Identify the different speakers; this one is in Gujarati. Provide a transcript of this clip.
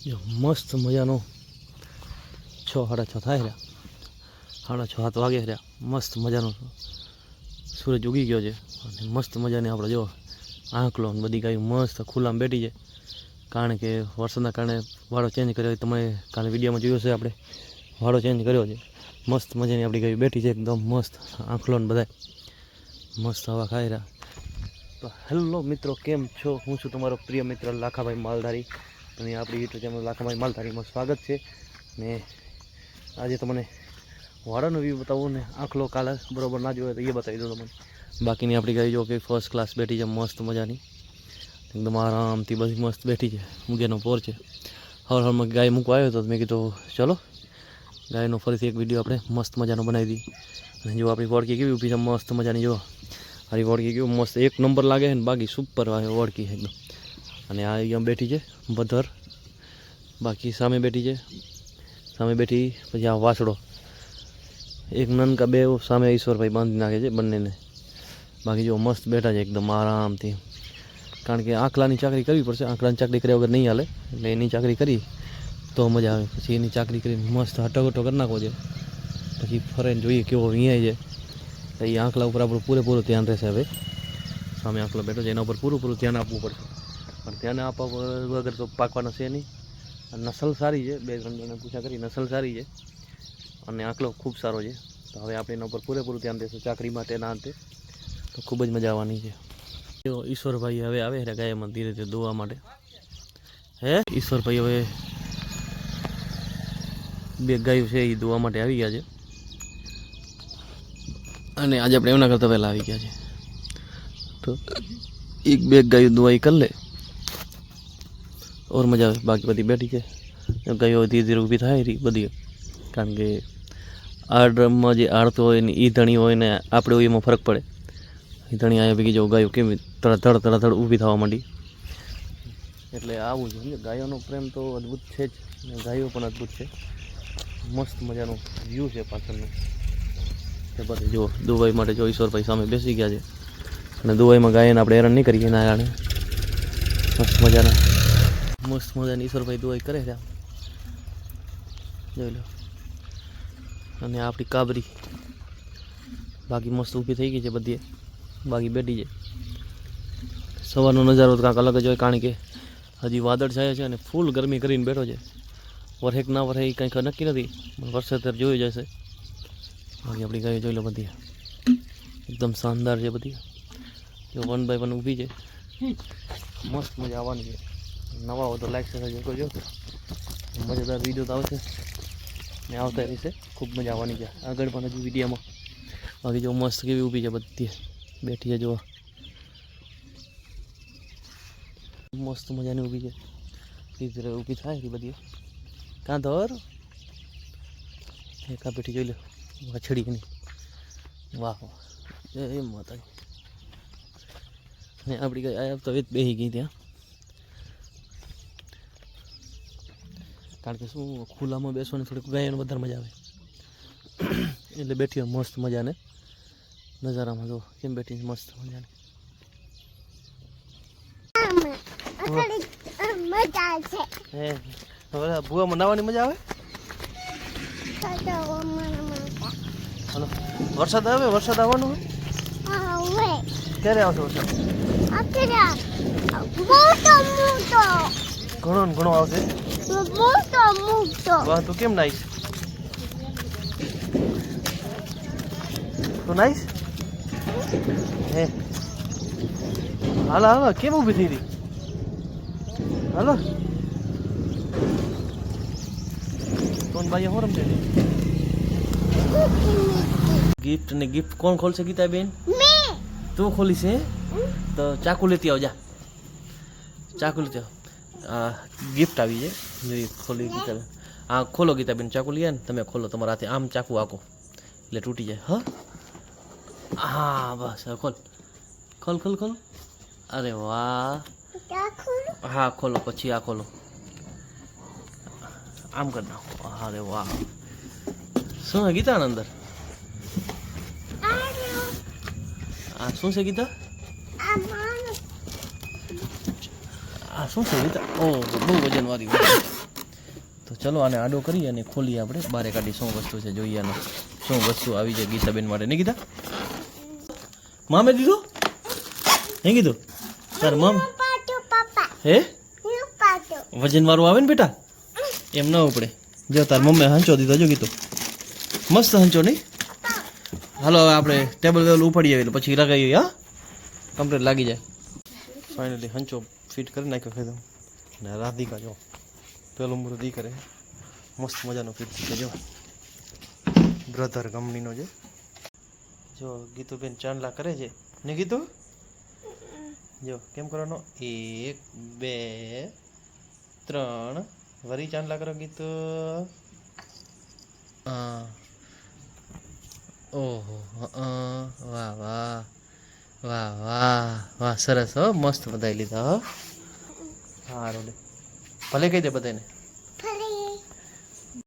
Speaker 1: જો મસ્ત મજાનો 6 સાડા 6 થાય રહ્યા, 6:30 7 વાગે રહ્યા. મસ્ત મજાનો સૂરજ ઉગી ગયો છે અને મસ્ત મજાની આપણે જો આંકલો બધી ગાયો મસ્ત ખુલ્લામાં બેઠી છે. કારણ કે વરસાદના કારણે વાળો ચેન્જ કર્યો. તમે કાલે વિડીયોમાં જોયો છે, આપણે વાળો ચેન્જ કર્યો છે. મસ્ત મજાની આપણી ગાયો બેઠી છે, એકદમ મસ્ત આંકલો ને બધા મસ્ત હવા ખાઈ રહ્યા. તો હેલો મિત્રો, કેમ છો? હું છું તમારો પ્રિય મિત્ર લાખાભાઈ માલધારી અને આપણી યુટ્યુબ ચેનલ લાખાભાઈ માલધારીમાં સ્વાગત છે. ને આજે તમને વાળાનો વ્યૂ બતાવું ને આંખલો કાલે બરોબર ના જોયો તો એ બતાવી દઉં તમને. બાકીની આપણી ગાય જો કે ફર્સ્ટ ક્લાસ બેઠી છે, મસ્ત મજાની એકદમ આરામથી બધી મસ્ત બેઠી છે. મુગેનો પોર છે. હવામાં ગાય મૂકવા આવ્યો હતો, મેં કીધું ચલો ગાયનો ફરીથી એક વિડીયો આપણે મસ્ત મજાનો બનાવી દઈએ. અને જો આપણી વળકી કેવી ઊભી છે મસ્ત મજાની, જો મારી વળકી કેવું મસ્ત એક નંબર લાગે છે ને, બાકી સુપર વળકી એકદમ. અને આ અહીંયા બેઠી છે બધર, બાકી સામે બેઠી છે, સામે બેઠી પછી આ વાસડો એક નનકા બે સામે ઈશ્વરભાઈ બાંધી નાખે છે બંનેને. બાકી જો મસ્ત બેઠા છે એકદમ આરામથી. કારણ કે આંકલાની ચાકરી કરવી પડશે, આંકલાની ચાકરી કર્યા વગર નહીં હાલે. એટલે એની ચાકરી કરી તો મજા આવે. પછી એની ચાકરી કરીને મસ્ત હટોગટો કરી નાખો છે, પછી ફરે જોઈએ કેવો વિયાય છે. તો એ આંકલા ઉપર આપણું પૂરેપૂરું ધ્યાન રહેશે. હવે સામે આંકલો બેઠો છે, એના ઉપર પૂરું ધ્યાન આપવું પડશે. પણ ધ્યાન આપવા વગર તો પાકવાનો છે નહીં. નસલ સારી છે, 2-3 જણા પૂછા કરી, નસલ સારી છે અને આંકલો ખૂબ સારો છે. તો હવે આપણે એના ઉપર પૂરેપૂરું ધ્યાન દઈશું ચાકરી માટે ના અંતે, તો ખૂબ જ મજા આવવાની છે. ઈશ્વરભાઈ હવે આવે છે ગાયમાં ધીરે ધીરે દોવા માટે. હે ઈશ્વરભાઈ હવે 2 ગાયો છે એ દોવા માટે આવી ગયા છે. અને આજે આપણે એમના કરતાં પહેલાં આવી ગયા છે. તો 1-2 ગાયો દોવાઈ કરી લે ઓર મજા આવે. બાકી બધી બેઠી છે ગાયો ધીરે ધીરે ઊભી થાય રહી બધી. કારણ કે આ ડ્રમમાં જે આડતો હોય ને એ ધણી હોય ને આપણે હોય એમાં ફરક પડે. એ ધણી અહીંયા ભેગી જાવ ગાયો કેવી ધડ ઊભી થવા માંડી. એટલે આવું છે. ગાયોનો પ્રેમ તો અદ્ભુત છે જ, અને ગાયો પણ અદ્ભુત છે. મસ્ત મજાનો વ્યૂ છે પાછળનો. તે બધે જો દુબઈ માટે જો ઈશ્વરભાઈ સામે બેસી ગયા છે. અને દુબઈમાં ગાયને આપણે હેરાન નહીં કરીએ એના કારણે મસ્ત મજાની ઈશ્વરભાઈ દુબઈ કરે છે, જોઈ લો. અને આપણી કાબરી બાકી મસ્ત ઊભી થઈ ગઈ છે બધી, બાકી બેઠી છે. સવારનો નજારો કાંઈક અલગ જ હોય, કારણ કે હજી વાદળ છાયા છે અને ફૂલ ગરમી કરીને બેઠો છે. વરહે કે ના વરહે એ કંઈક નક્કી નથી, પણ વરસાદ ત્યારે જોઈ જશે. બાકી આપણી ગાયો જોઈ લો બધી એકદમ શાનદાર છે બધી. જો 1 બાય 1 ઊભી છે, મસ્ત મજા આવવાની છે. નવા હો તો લાઈક સબસ્ક્રાઈબ કરજો. મજેદાર વિડીયો તો આવશે ને આવતા રહેશે, ખૂબ મજા આવવાની છે આગળ પણ હજુ વિડીયોમાં. બાકી જો મસ્ત કેવી ઊભી છે બધી બેઠી છે, જો મસ્ત મજાની ઊભી છે. ધીરે ઊભી થાય છે બધી. કાં ધર એકા બેઠી જોઈ લો વાછડીની. વાહ વાહ, એમ માતાજી. ને આપણી ગાય આયા તો બેસી ગઈ ત્યાં. કારણ કે શું ખુલ્લામાં બેસવાની થોડીક ગાયને વધારે મજા આવે. એટલે બેઠી હોય મસ્ત મજાને નજારામાં. જો કેમ બેઠી છે મસ્ત મજાને. ભૂવામાં નાવાની મજા આવે. હલો, વરસાદ આવે, વરસાદ આવવાનો હોય. ક્યારે આવશે વરસાદ? ઘણો ને ઘણો આવશે. વાહ, તું કેમ નાઈશ? તું નાઈશ? હે હાલો હાલો, કેમ ઊભી થઈ હતી? હાલો કોણ ભાઈ હું રમશે? ગિફ્ટ ને ગિફ્ટ કોણ ખોલશે ગીતા બેન? તું ખોલી છે? તો ચાકુ લેતી આવ, જા ચાકુ લેતી આવ. ગિફ્ટ આવી છે, જોઈએ ખોલી ગીતા બેન. હા ખોલો ગીતા બેન, ચાકુ લઈએ ને તમે ખોલો. તમારા હાથે આમ ચાકુ આખો એટલે તૂટી જાય. હા બસ ખોલ ખોલ ખોલ ખોલ. અરે વાહ, હા ખોલો. પછી આ ખોલો, આમ કરી નાખો. અરે વાહ, શું છે ગીતા અંદર? આ શું છે ગીતા? આ શું છે ગીતા? ઓ બહુ વજન વાળી. તો ચલો આને આડો કરી અને ખોલીએ આપણે, બારે કાઢી શું વસ્તુ છે જોઈએ આનો, શું વસ્તુ આવી છે ગીતાબેન માટે. નહીં ગીતા? મામે દીધું? નહીં કીધું? તાર મામ હે વજન વાળું આવે ને બેટા, એમ ના ઉપડે. જો તાર મમ્મી હંચો દીધો, જો કીધું મસ્ત હંચો. નહીં? હાલો હવે આપણે ટેબલ વેબલ ઉપાડી આવીએ પછી લગાવીએ. હા, કમ્પ્લીટ લાગી જાય. ફાઇનલી હંચો ફિટ કરી નાખ્યો ખરીદો. ને રાધિકા જો પેલું મુહૂર્ત કરે, મસ્ત મજાનો ફિટ છે. જો બ્રધર કંપનીનો છે. જો ગીતુબેન ચાંદલા કરે છે ને ગીતુ, જો કેમ કરવાનો, 1 2 3 વરી ચાંદલા કરો ગીતુ. ઓહો, વાહ વાહ વાહ વાહ વાહ, સરસ હો, મસ્ત બધાઈ લીધા હો. સારું લે, ભલે કહી દે બધાને.